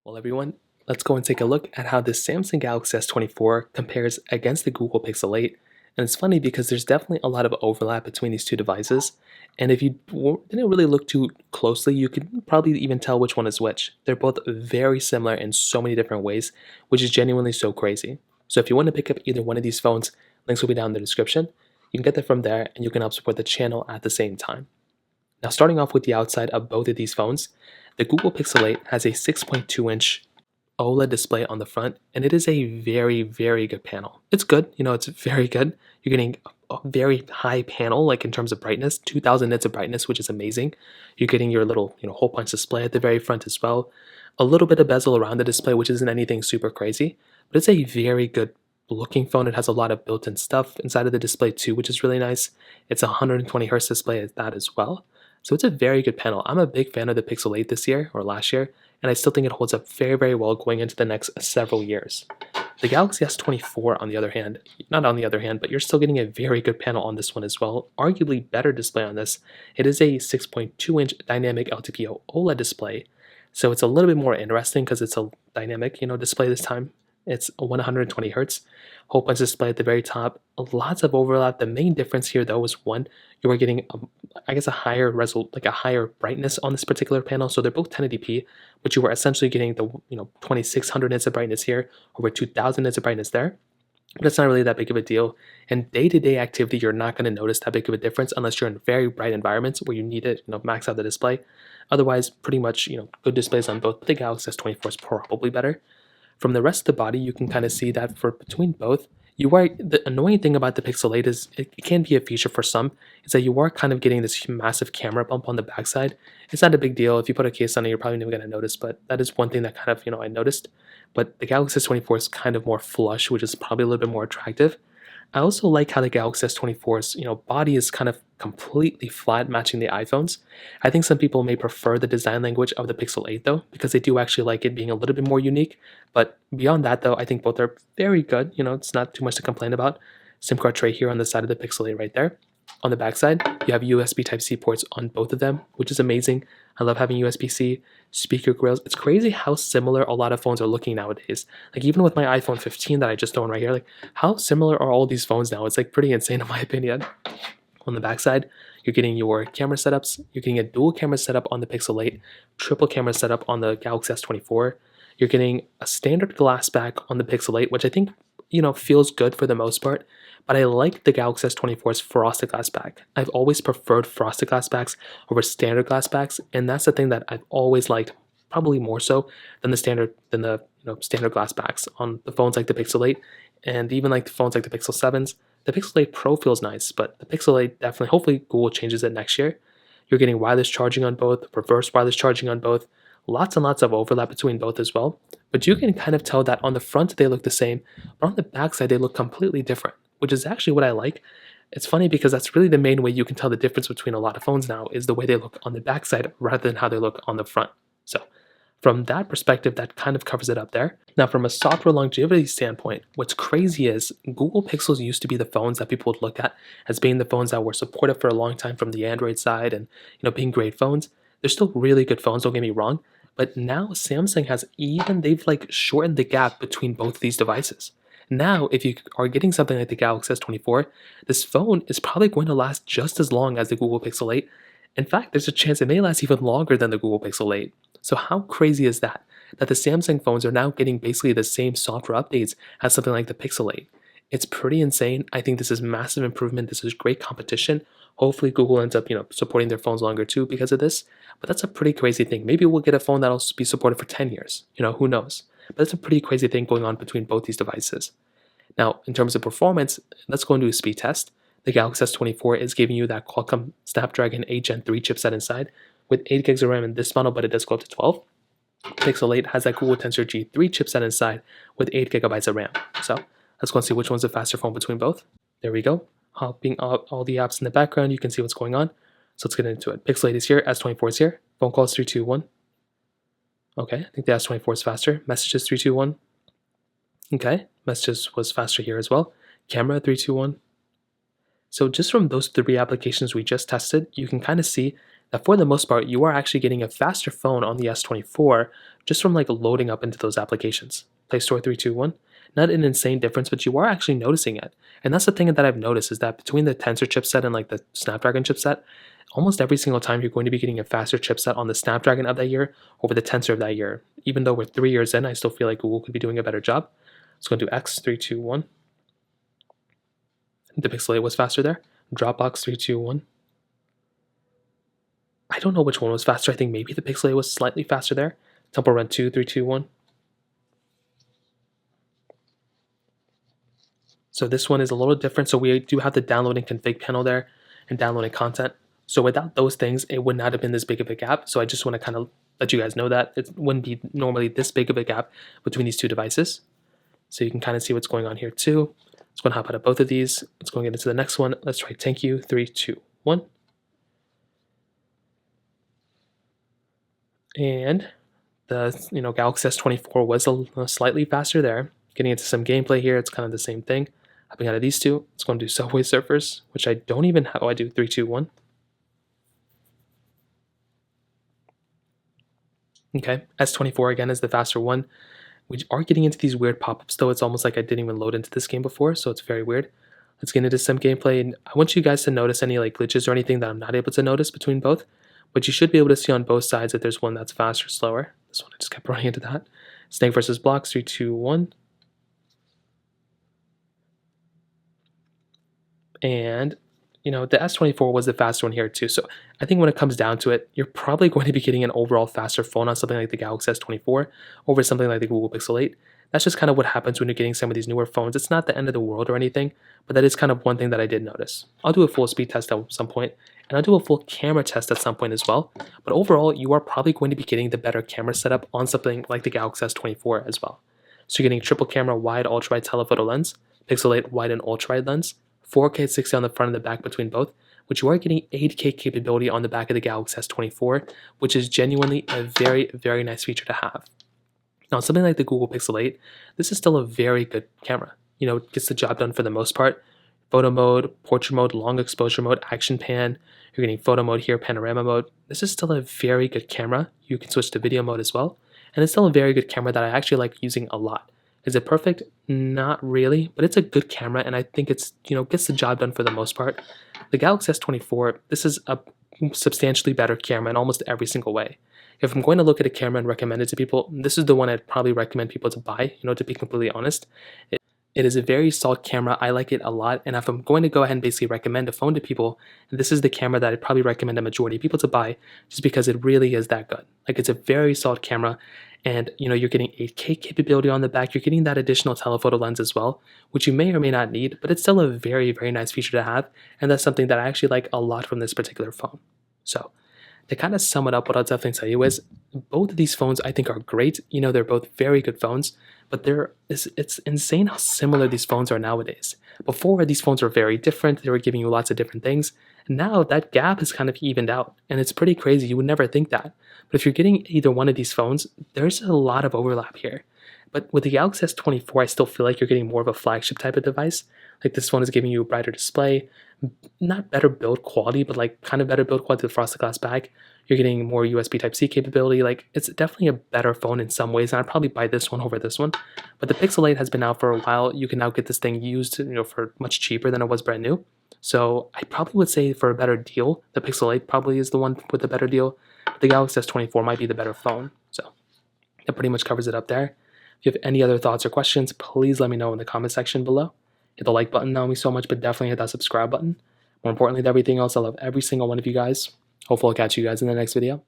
Well, everyone, let's go and take a look at how this Samsung Galaxy S24 compares against the Google Pixel 8. And it's funny because there's definitely a lot of overlap between these two devices. And if you didn't really look too closely, you could probably even tell which one is which. They're both very similar in so many different ways, which is genuinely so crazy. So if you want to pick up either one of these phones, links will be down in the description. You can get them from there and you can help support the channel at the same time. Now, starting off with the outside of both of these phones, the Google Pixel 8 has a 6.2-inch OLED display on the front, and it is a very, very good panel. It's good, it's very good. You're getting a very high panel, like in terms of brightness, 2000 nits of brightness, which is amazing. You're getting your little, hole punch display at the very front as well. A little bit of bezel around the display, which isn't anything super crazy, but it's a very good looking phone. It has a lot of built-in stuff inside of the display too, which is really nice. It's a 120 hertz display at that as well. So it's a very good panel. I'm a big fan of the Pixel 8 this year, or last year, and I still think it holds up very, very well going into the next several years. The Galaxy S24, on the other hand, not on the other hand, but you're still getting a very good panel on this one as well. Arguably better display on this. It is a 6.2-inch dynamic LTPO OLED display, so it's a little bit more interesting because it's a dynamic, display this time. It's a 120 hertz. Whole bunch display at the very top. Lots of overlap. The main difference here, though, is one, you are getting, a higher a higher brightness on this particular panel. So they're both 1080p, but you are essentially getting the 2600 nits of brightness here, over 2000 nits of brightness there. But it's not really that big of a deal. And day-to-day activity, you're not going to notice that big of a difference unless you're in very bright environments where you need it, max out the display. Otherwise, pretty much, good displays on both. The Galaxy S24 is probably better. From the rest of the body, you can kind of see that for between both, the annoying thing about the Pixel 8 is it can be a feature for some, is that you are kind of getting this massive camera bump on the backside. It's not a big deal. If you put a case on it, you're probably never going to notice, but that is one thing that kind of, I noticed. But the Galaxy S24 is kind of more flush, which is probably a little bit more attractive. I also like how the Galaxy S24's body is kind of completely flat, matching the iPhones. I think some people may prefer the design language of the Pixel 8 though, because they do actually like it being a little bit more unique. But beyond that though, I think both are very good. It's not too much to complain about. SIM card tray here on the side of the Pixel 8 right there. On the back side, you have USB Type-C ports on both of them, which is amazing. I love having USB-C, speaker grills. It's crazy how similar a lot of phones are looking nowadays. Like even with my iPhone 15 that I just own right here, like how similar are all these phones now? It's like pretty insane in my opinion. On the back side, you're getting your camera setups. You're getting a dual camera setup on the Pixel 8, triple camera setup on the Galaxy S24. You're getting a standard glass back on the Pixel 8, which I think feels good for the most part, but I like the Galaxy S24's frosted glass back. I've always preferred frosted glass backs over standard glass backs, and that's the thing that I've always liked, probably more so than the standard glass backs on the phones like the Pixel 8, and even like the phones like the Pixel 7s. The Pixel 8 Pro feels nice, but the Pixel 8 definitely, hopefully Google changes it next year. You're getting wireless charging on both, reverse wireless charging on both, lots and lots of overlap between both as well. But you can kind of tell that on the front they look the same, but on the back side they look completely different, which is actually what I like. It's funny because that's really the main way you can tell the difference between a lot of phones now is the way they look on the back side rather than how they look on the front. So from that perspective, that kind of covers it up there. Now, from a software longevity standpoint, what's crazy is Google Pixels used to be the phones that people would look at as being the phones that were supported for a long time from the Android side and being great phones. They're still really good phones, don't get me wrong, but now Samsung they've like shortened the gap between both of these devices. Now, if you are getting something like the Galaxy S24, this phone is probably going to last just as long as the Google Pixel 8. In fact, there's a chance it may last even longer than the Google Pixel 8. So how crazy is that? That the Samsung phones are now getting basically the same software updates as something like the Pixel 8. It's pretty insane. I think this is massive improvement. This is great competition. Hopefully Google ends up, supporting their phones longer too because of this. But that's a pretty crazy thing. Maybe we'll get a phone that'll be supported for 10 years. Who knows? But that's a pretty crazy thing going on between both these devices. Now, in terms of performance, let's go and do a speed test. The Galaxy S24 is giving you that Qualcomm Snapdragon 8 Gen 3 chipset inside with 8 gigs of RAM in this model, but it does go up to 12. Pixel 8 has that Google Tensor G3 chipset inside with 8 gigabytes of RAM. So let's go and see which one's the faster phone between both. There we go. Hopping all the apps in the background, you can see what's going on. So let's get into it. Pixel 8 is here, S24 is here. Phone calls 321. Okay, I think the S24 is faster. Messages 321. Okay, messages was faster here as well. Camera 321. So just from those three applications we just tested, you can kind of see that for the most part, you are actually getting a faster phone on the S24 just from like loading up into those applications. Play Store 321. Not an insane difference, but you are actually noticing it. And that's the thing that I've noticed is that between the Tensor chipset and like the Snapdragon chipset, almost every single time you're going to be getting a faster chipset on the Snapdragon of that year over the Tensor of that year. Even though we're 3 years in, I still feel like Google could be doing a better job. Let's go do X321. The Pixel 8 was faster there. Dropbox 321. I don't know which one was faster. I think maybe the Pixel 8 was slightly faster there. Temple Run 2, 321. So this one is a little different. So we do have the downloading config panel there and downloading content. So without those things, it would not have been this big of a gap. So I just want to kind of let you guys know that it wouldn't be normally this big of a gap between these two devices. So you can kind of see what's going on here too. Let's go and hop out of both of these. Let's go and get into the next one. Let's try Thank You, 3, 2, 1. And the Galaxy S24 was slightly faster there. Getting into some gameplay here, it's kind of the same thing. Hopping out of these two, let's go and do Subway Surfers, which I don't even have. Oh, I do 3, 2, 1. Okay, S24 again is the faster one. We are getting into these weird pop-ups though. It's almost like I didn't even load into this game before, so it's very weird. Let's get into some gameplay, and I want you guys to notice any like glitches or anything that I'm not able to notice between both. But you should be able to see on both sides that there's one that's faster or slower. This one I just kept running into that. Snake versus Blocks, 3, 2, 1. And the S24 was the faster one here too. So I think when it comes down to it, you're probably going to be getting an overall faster phone on something like the Galaxy S24 over something like the Google Pixel 8. That's just kind of what happens when you're getting some of these newer phones. It's not the end of the world or anything, but that is kind of one thing that I did notice. I'll do a full speed test at some point, and I'll do a full camera test at some point as well. But overall, you are probably going to be getting the better camera setup on something like the Galaxy S24 as well. So you're getting triple camera wide ultra-wide telephoto lens, Pixel 8 wide and ultra-wide lens, 4K 60 on the front and the back between both, which you are getting 8K capability on the back of the Galaxy S24, which is genuinely a very, very nice feature to have. Now, something like the Google Pixel 8, this is still a very good camera. It gets the job done for the most part. Photo mode, portrait mode, long exposure mode, action pan. You're getting photo mode here, panorama mode. This is still a very good camera. You can switch to video mode as well. And it's still a very good camera that I actually like using a lot. Is it perfect? Not really, but it's a good camera, and I think it's, gets the job done for the most part. The Galaxy S24, this is a substantially better camera in almost every single way. If I'm going to look at a camera and recommend it to people, this is the one I'd probably recommend people to buy, to be completely honest. It is a very solid camera. I like it a lot, and if I'm going to go ahead and basically recommend a phone to people, this is the camera that I'd probably recommend a majority of people to buy just because it really is that good. Like, it's a very solid camera, and you're getting 8K capability on the back. You're getting that additional telephoto lens as well, which you may or may not need, but it's still a very, very nice feature to have, and that's something that I actually like a lot from this particular phone. So to kind of sum it up, what I'll definitely tell you is both of these phones I think are great. They're both very good phones, but it's insane how similar these phones are nowadays. Before, these phones were very different. They were giving you lots of different things. And now that gap is kind of evened out, and it's pretty crazy. You would never think that. But if you're getting either one of these phones, there's a lot of overlap here. But with the Galaxy S24, I still feel like you're getting more of a flagship type of device. Like, this phone is giving you a brighter display, not better build quality, but like kind of better build quality with the frosted glass back. You're getting more USB Type-C capability. Like, it's definitely a better phone in some ways, and I'd probably buy this one over this one. But the Pixel 8 has been out for a while. You can now get this thing used, for much cheaper than it was brand new. So I probably would say for a better deal, the Pixel 8 probably is the one with the better deal. But the Galaxy S24 might be the better phone. So that pretty much covers it up there. If you have any other thoughts or questions, please let me know in the comment section below. Hit the like button, that would mean so much, but definitely hit that subscribe button. More importantly than everything else, I love every single one of you guys. Hopefully I'll catch you guys in the next video.